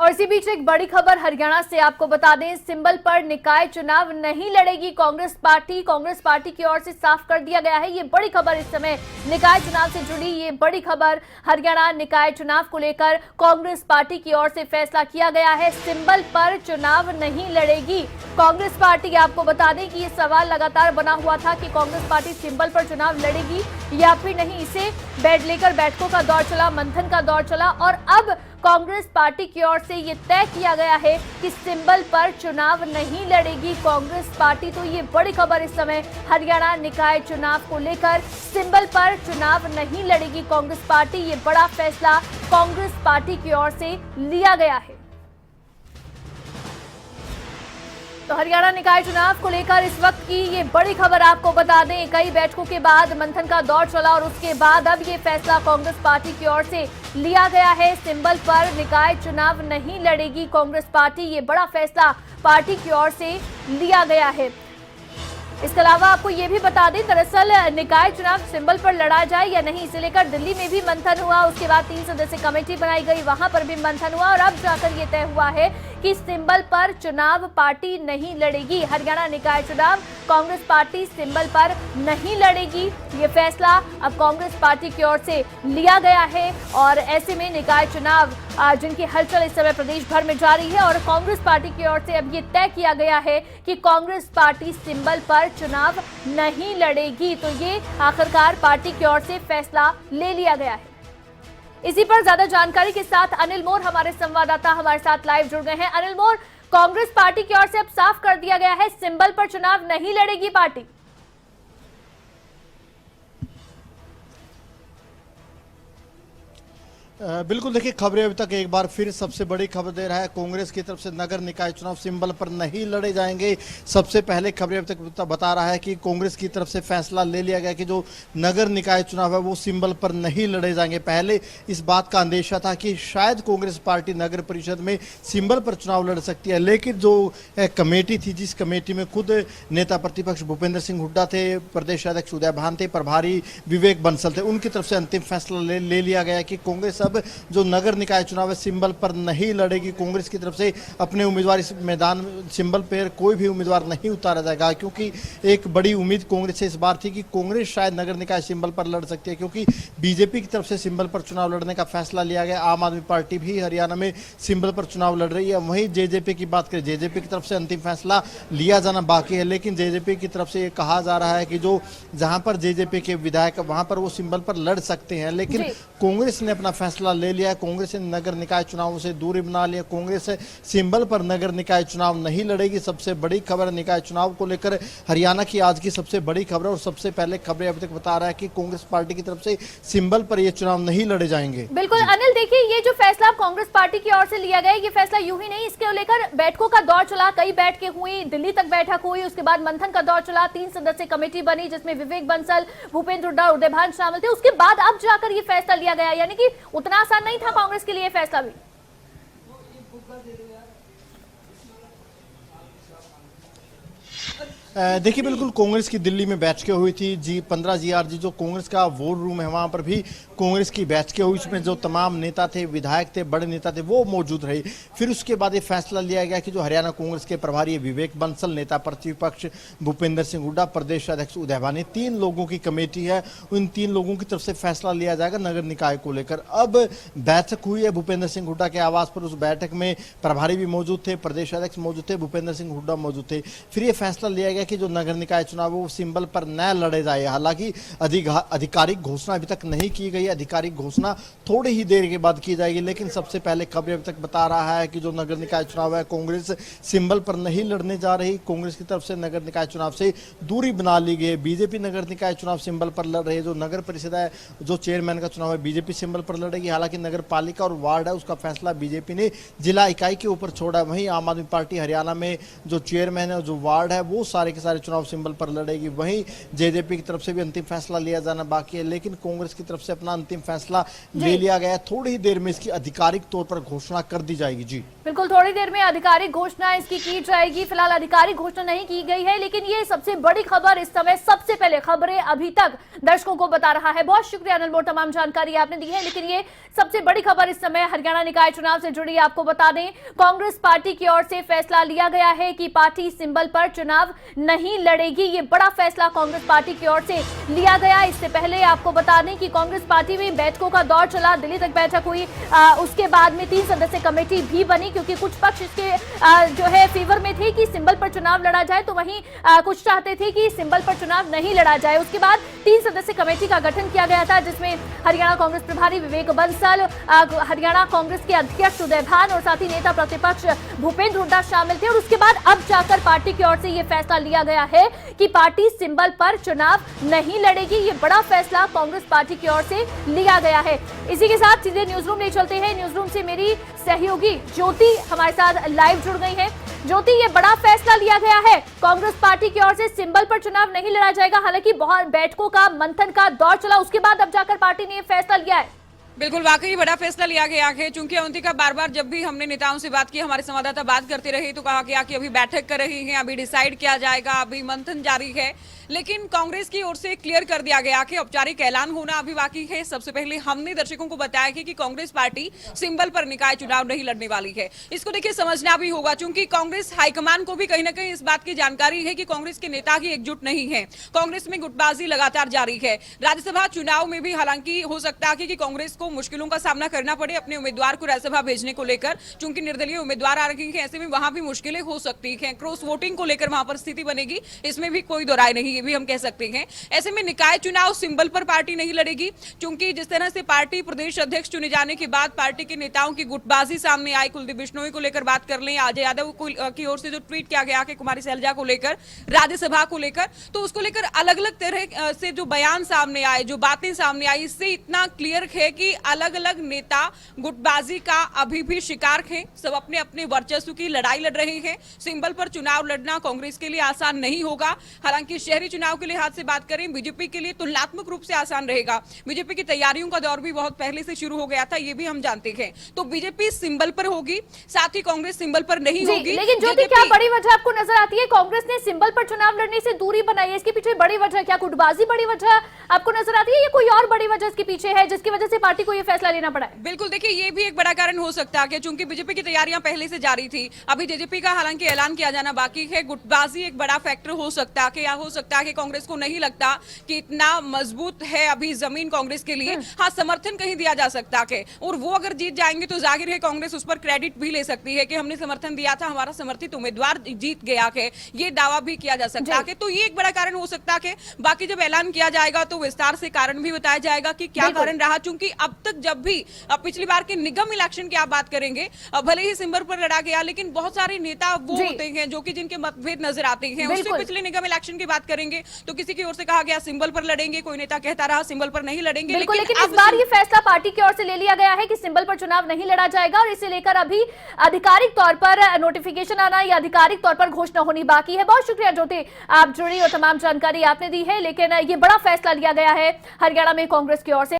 और इसी बीच एक बड़ी खबर हरियाणा से आपको बता दें, सिंबल पर निकाय चुनाव नहीं लड़ेगी कांग्रेस पार्टी की ओर से साफ कर दिया गया है। ये बड़ी खबर इस समय निकाय चुनाव से जुड़ी ये बड़ी खबर हरियाणा निकाय चुनाव को लेकर कांग्रेस पार्टी की ओर से फैसला किया गया है। सिंबल पर चुनाव नहीं लड़ेगी कांग्रेस पार्टी। आपको बता दें कि ये सवाल लगातार बना हुआ था कि कांग्रेस पार्टी सिंबल पर चुनाव लड़ेगी या फिर नहीं। इसे लेकर बैठकों का दौर चला, मंथन का दौर चला और अब कांग्रेस पार्टी की ओर से ये तय किया गया है कि सिंबल पर चुनाव नहीं लड़ेगी कांग्रेस पार्टी। तो ये बड़ी खबर इस समय हरियाणा निकाय चुनाव को लेकर, सिंबल पर चुनाव नहीं लड़ेगी कांग्रेस पार्टी। ये बड़ा फैसला कांग्रेस पार्टी की ओर से लिया गया है। तो हरियाणा निकाय चुनाव को लेकर इस वक्त की ये बड़ी खबर आपको बता दें। कई बैठकों के बाद मंथन का दौर चला और उसके बाद अब ये फैसला कांग्रेस पार्टी की ओर से लिया गया है। सिंबल पर निकाय चुनाव नहीं लड़ेगी कांग्रेस पार्टी। ये बड़ा फैसला पार्टी की ओर से लिया गया है। इसके अलावा आपको ये भी बता दें, दरअसल निकाय चुनाव सिंबल पर लड़ा जाए या नहीं, इसे लेकर दिल्ली में भी मंथन हुआ। उसके बाद 3 सदस्यीय कमेटी बनाई गई, वहां पर भी मंथन हुआ और अब जाकर ये तय हुआ है कि सिंबल पर चुनाव पार्टी नहीं लड़ेगी। हरियाणा निकाय चुनाव कांग्रेस पार्टी सिंबल पर नहीं लड़ेगी। ये फैसला अब कांग्रेस पार्टी की ओर से लिया गया है और ऐसे में निकाय चुनाव जिनकी हलचल इस समय प्रदेश भर में जारी है और कांग्रेस पार्टी की ओर से अब ये तय किया गया है कि कांग्रेस पार्टी सिंबल पर चुनाव नहीं लड़ेगी। तो ये आखिरकार पार्टी की ओर से फैसला ले लिया गया है। इसी पर ज्यादा जानकारी के साथ अनिल मोर हमारे संवाददाता हमारे साथ लाइव जुड़ गए हैं। अनिल मोर, कांग्रेस पार्टी की ओर से अब साफ कर दिया गया है सिंबल पर चुनाव नहीं लड़ेगी पार्टी। बिल्कुल, देखिए खबरें अभी तक एक बार फिर सबसे बड़ी खबर दे रहा है। कांग्रेस की तरफ से नगर निकाय चुनाव सिंबल पर नहीं लड़े जाएंगे। सबसे पहले खबरें अभी तक बता रहा है कि कांग्रेस की तरफ से फैसला ले लिया गया कि जो नगर निकाय चुनाव है वो सिंबल पर नहीं लड़े जाएंगे। पहले इस बात का अंदेशा था कि शायद कांग्रेस पार्टी नगर परिषद में सिंबल पर चुनाव लड़ सकती है, लेकिन जो कमेटी थी, जिस कमेटी में खुद नेता प्रतिपक्ष भूपेंद्र सिंह हुड्डा थे, प्रदेश अध्यक्ष उदय भान थे, प्रभारी विवेक बंसल थे, उनकी तरफ से अंतिम फैसला ले लिया गया कि कांग्रेस अब जो नगर निकाय चुनाव है सिंबल पर नहीं लड़ेगी। कांग्रेस की तरफ से अपने उम्मीदवार इस मैदान सिंबल पर कोई भी उम्मीदवार नहीं उतारा जाएगा, क्योंकि एक बड़ी उम्मीद कांग्रेस से इस बार थी कि कांग्रेस शायद नगर निकाय सिंबल पर लड़ सकती है, क्योंकि बीजेपी की तरफ से सिंबल पर चुनाव लड़ने का फैसला लिया गया। आम आदमी पार्टी भी हरियाणा में सिंबल पर चुनाव लड़ रही है। वहीं जेजेपी की बात करें, जेजेपी की तरफ से अंतिम फैसला लिया जाना बाकी है, लेकिन जेजेपी की तरफ से ये कहा जा रहा है कि जो जहां पर जेजेपी के विधायक वहां पर वो सिंबल पर लड़ सकते हैं, लेकिन कांग्रेस ने अपना फैसला ले लिया है। कांग्रेस ने नगर निकाय चुनावों से दूरी बना लिया। कांग्रेस सिंबल पर नगर निकाय चुनाव नहीं लड़ेगी। सबसे बड़ी खबर निकाय चुनाव को लेकर हरियाणा की आज की सबसे बड़ी खबर और सबसे पहले खबरें अभी तक बता रहा है कि कांग्रेस पार्टी की तरफ से सिंबल पर ये चुनाव नहीं लड़े जाएंगे। बिल्कुल अनिल, देखिए ये जो फैसला कांग्रेस पार्टी की ओर से लिया गया, ये फैसला यूं ही नहीं, इसके लेकर बैठकों का दौर चला, कई बैठकें हुई, दिल्ली तक बैठक हुई, उसके बाद मंथन का दौर चला, 3 सदस्यीय कमेटी बनी जिसमें विवेक बंसल, भूपेंद्र हुड्डा, उदय भान शामिल थे। उसके बाद अब जाकर ये फैसला लिया गया, यानी कि उतना आसान नहीं था कांग्रेस के लिए फैसला भी। देखिए, बिल्कुल कांग्रेस की दिल्ली में बैठकें हुई थी। G15 GRG जो कांग्रेस का वोट रूम है, वहां पर भी कांग्रेस की बैठकें हुई। उसमें जो तमाम नेता थे, विधायक थे, बड़े नेता थे, वो मौजूद रहे। फिर उसके बाद ये फैसला लिया गया कि जो हरियाणा कांग्रेस के प्रभारी विवेक बंसल, नेता प्रतिपक्ष भूपेंद्र सिंह हुड्डा, प्रदेश अध्यक्ष उदय भान, 3 लोगों की कमेटी है, उन 3 लोगों की तरफ से फैसला लिया जाएगा नगर निकाय को लेकर। अब बैठक हुई है भूपेंद्र सिंह हुड्डा के आवास पर। उस बैठक में प्रभारी भी मौजूद थे, प्रदेश अध्यक्ष मौजूद थे, भूपेंद्र सिंह हुड्डा मौजूद थे। फिर ये फैसला लिया गया कि जो नगर निकाय चुनाव वो सिंबल पर न लड़े जाए। हालांकि आधिकारिक घोषणा अभी तक नहीं की गई। आधिकारिक घोषणा थोड़ी ही देर के बाद की जाएगी, लेकिन सबसे पहले खबर अभी तक बता रहा है कि जो नगर निकाय चुनाव है कांग्रेस सिंबल पर नहीं लड़ने जा रही। कांग्रेस की तरफ से नगर निकाय चुनाव से दूरी बना ली गई। बीजेपी नगर निकाय चुनाव सिंबल पर लड़ रही है। जो नगर परिषद है, जो चेयरमैन का चुनाव है, बीजेपी सिंबल पर लड़ेगी। हालांकि नगर पालिका और वार्ड है, उसका फैसला बीजेपी ने जिला इकाई के ऊपर छोड़ा है। वहीं आम आदमी पार्टी हरियाणा में जो चेयरमैन है, जो वार्ड है, वो सारे के सारे चुनाव सिंबल पर लड़ेगी। वहीं जेजेपी की तरफ से भी अंतिम फैसला लिया जाना बाकी है, लेकिन कांग्रेस की तरफ से अपना अंतिम फैसला ले लिया गया है। थोड़ी ही देर में इसकी आधिकारिक तौर पर घोषणा कर दी जाएगी। जी बिल्कुल, थोड़ी देर में आधिकारिक घोषणा इसकी की जाएगी। फिलहाल आधिकारिक घोषणा नहीं की गई है, लेकिन ये सबसे बड़ी खबर इस समय, सबसे पहले खबरें अभी तक दर्शकों को बता रहा है। बहुत शुक्रिया अनिल मोर, तमाम जानकारी आपने दी है। लेकिन ये सबसे बड़ी खबर इस समय हरियाणा निकाय चुनाव से जुड़ी आपको बता दें, कांग्रेस पार्टी की ओर से फैसला लिया गया है कि पार्टी सिंबल पर चुनाव नहीं लड़ेगी। ये बड़ा फैसला कांग्रेस पार्टी की ओर से लिया गया। इससे पहले आपको बता दें कि कांग्रेस पार्टी में बैठकों का दौर चला, दिल्ली तक बैठक हुई, उसके बाद में 3 सदस्यीय कमेटी भी बनी, क्योंकि कुछ पक्ष इसके जो है फेवर में थे कि सिंबल पर चुनाव लड़ा जाए, तो वहीं कुछ चाहते थे कि सिंबल पर चुनाव नहीं लड़ा जाए। उसके बाद 3 सदस्यीय कमेटी का गठन किया गया था, जिसमें हरियाणा कांग्रेस प्रभारी विवेक बंसल, हरियाणा कांग्रेस के अध्यक्ष उदय भान और साथ ही नेता प्रतिपक्ष भूपेंद्र हुड्डा शामिल थे। और उसके बाद अब जाकर पार्टी की ओर से यह फैसला लिया गया है कि पार्टी सिंबल पर चुनाव नहीं लड़ेगी। ये बड़ा फैसला कांग्रेस पार्टी की ओर से लिया गया है। इसी के साथ सीधे न्यूज रूम ले चलते हैं। न्यूज रूम से मेरी सहयोगी ज्योति हमारे साथ लाइव जुड़ गई है। ज्योति, ये बड़ा फैसला लिया गया है, कांग्रेस पार्टी की ओर से सिंबल पर चुनाव नहीं लड़ा जाएगा। हालांकि बहुत बैठकों का मंथन का दौर चला, उसके बाद अब जाकर पार्टी ने यह फैसला लिया है। बिल्कुल, वाकई बड़ा फैसला लिया गया है। चूंकि अवंतिका बार बार जब भी हमने नेताओं से बात की, हमारे संवाददाता बात करते रहे, तो कहा गया कि अभी बैठक कर रही है, अभी डिसाइड किया जाएगा, अभी मंथन जारी है। लेकिन कांग्रेस की ओर से क्लियर कर दिया गया कि औपचारिक ऐलान होना अभी बाकी है। सबसे पहले हमने दर्शकों को बताया कि कांग्रेस पार्टी सिंबल पर निकाय चुनाव नहीं लड़ने वाली है। इसको देखिए समझना भी होगा, क्योंकि कांग्रेस हाईकमान को भी कहीं ना कहीं इस बात की जानकारी है कि कांग्रेस के नेता ही एकजुट नहीं है। कांग्रेस में गुटबाजी लगातार जारी है। राज्यसभा चुनाव में भी हालांकि हो सकता है कि कांग्रेस को मुश्किलों का सामना करना पड़े अपने उम्मीदवार को राज्यसभा भेजने को लेकर, क्योंकि निर्दलीय उम्मीदवार आ रही है। ऐसे में वहां भी मुश्किलें हो सकती हैं। क्रॉस वोटिंग को लेकर वहां पर स्थिति बनेगी, इसमें भी कोई दो राय नहीं, ये भी हम कह सकते हैं। ऐसे में निकाय चुनाव सिंबल पर पार्टी नहीं लड़ेगी, क्योंकि जिस तरह से पार्टी प्रदेश अध्यक्ष चुने जाने के बाद पार्टी के नेताओं की गुटबाजी सामने आई। कुलदीप बिश्नोई को लेकर बात कर लें, अजय यादव की ओर से जो ट्वीट किया गया कि कुमारी सैलजा को लेकर, राज्यसभा को लेकर, तो उसको लेकर अलग अलग तरह से जो बयान सामने आए, जो बातें सामने आई, इससे इतना क्लियर है कि अलग अलग नेता गुटबाजी का अभी भी शिकार हैं। सब अपने अपने वर्चस्व की लड़ाई लड़ रहे हैं। सिंबल पर चुनाव लड़ना कांग्रेस के लिए आसान नहीं होगा। हालांकि शहरी चुनाव के लिहाज से बात करें, बीजेपी के लिए तुलनात्मक रूप से आसान रहेगा। बीजेपी की तैयारियों का दौर भी बहुत पहले से शुरू हो गया था, ये भी हम जानते हैं। तो बीजेपी सिंबल पर होगी, साथ ही कांग्रेस सिंबल पर नहीं होगी। लेकिन ज्योति, क्या बड़ी वजह आपको नजर आती है? कांग्रेस ने सिंबल पर चुनाव लड़ने से दूरी बनाई है, इसके पीछे बड़ी वजह क्या? गुटबाजी बड़ी वजह आपको नजर आती है या कोई और बड़ी वजह इसके पीछे है, जिसकी वजह से पार्टी को यह फैसला लेना पड़ा है? बिल्कुल, देखिए ये भी एक बड़ा कारण हो सकता है, क्योंकि बीजेपी की तैयारियां पहले से जारी थी। अभी जेजेपी का हालांकि ऐलान किया जाना बाकी है। गुटबाजी एक बड़ा फैक्टर हो सकता है, या हो सकता है कि कांग्रेस को नहीं लगता कि इतना मजबूत है अभी जमीन कांग्रेस के लिए। हाँ, समर्थन कहीं दिया जा सकता है, और वो अगर जीत जाएंगे तो जाहिर है कांग्रेस उस पर क्रेडिट भी ले सकती है कि हमने समर्थन दिया था, हमारा समर्थित उम्मीदवार जीत गया है, ये दावा भी किया जा सकता है। तो ये एक बड़ा कारण हो सकता है। बाकी जब ऐलान किया जाएगा तो विस्तार से कारण भी बताया जाएगा कि क्या कारण रहा, क्योंकि अब तक जब भी पिछली बार के निगम इलेक्शन की आप बात करेंगे, भले ही सिंबल पर लड़ा गया, लेकिन बहुत सारे नेता वो होते हैं जो कि जिनके मतभेद नजर आते हैं। उससे पिछले निगम इलेक्शन की बात करेंगे तो किसी की ओर से कहा गया सिंबल पर लड़ेंगे, कोई नेता कहता रहा सिंबल पर नहीं लड़ेंगे। लेकिन इस बार ये फैसला पार्टी की ओर से ले लिया गया है कि सिंबल पर चुनाव नहीं लड़ा जाएगा, और इसे लेकर अभी आधिकारिक तौर पर नोटिफिकेशन आना या आधिकारिक तौर पर घोषणा होनी बाकी है। बहुत शुक्रिया ज्योति, आप जुड़ी और तमाम जानकारी आपने दी है। लेकिन ये बड़ा फैसला लिया गया है हरियाणा में कांग्रेस की ओर से।